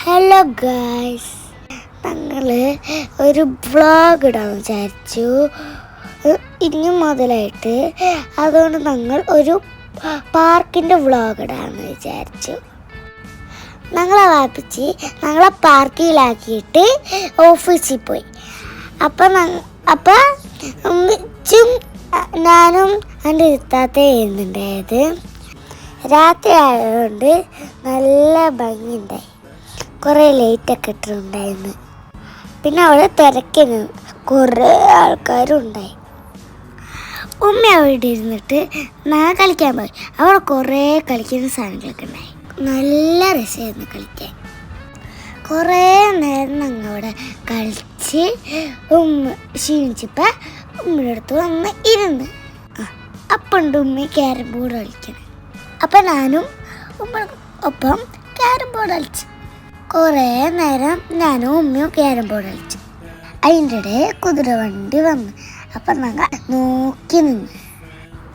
Hello guys, ഞങ്ങൾ ഒരു vlog ഇടാമെന്ന് വിചാരിച്ചു ഇനി മുതലായിട്ട്. അതുകൊണ്ട് ഞങ്ങൾ ഒരു പാർക്കിൻ്റെ വ്ളോഗ് ഇടാമെന്ന് വിചാരിച്ചു. ഞങ്ങളെ വാപ്പിച്ച് ഞങ്ങളെ പാർക്കിലാക്കിയിട്ട് ഓഫീസിൽ പോയി. അപ്പം ഞാനും എൻ്റെ ഇത്താത്ത ചെയ്യുന്നുണ്ടായത്. രാത്രി ആയതുകൊണ്ട് നല്ല ഭംഗിയുണ്ടായി. കുറേ ലൈറ്റൊക്കെ ഇട്ടിട്ടുണ്ടായിരുന്നു. പിന്നെ അവിടെ തിരക്കി കുറേ ആൾക്കാരും ഉണ്ടായി. ഉമ്മ അവിടെ ഇരുന്നിട്ട് ഞാൻ കളിക്കാൻ പോയി. അവിടെ കുറേ കളിക്കുന്ന സാധനങ്ങളൊക്കെ ഉണ്ടായി. നല്ല രസമായിരുന്നു കളിക്കാൻ. കുറേ നേരം ഞങ്ങൾ അവിടെ കളിച്ച് ക്ഷീണിച്ചപ്പോൾ ഉമ്മയുടെ അടുത്ത് വന്ന് ഇരുന്ന്. അപ്പം ഉണ്ട് ഉമ്മ ക്യാരം ബോർഡ് കളിക്കണം. അപ്പം ഞാനും ഉമ്മ ഒപ്പം ക്യാരം ബോർഡ് കളിച്ചു. കുറേ നേരം ഞാനും ഉമ്മയും ക്യാരം ബോർഡ് കളിച്ചു. അതിൻ്റെ ഇടയിൽ കുതിര വണ്ടി വന്ന്. അപ്പം ഞങ്ങൾ നോക്കി നിന്ന്.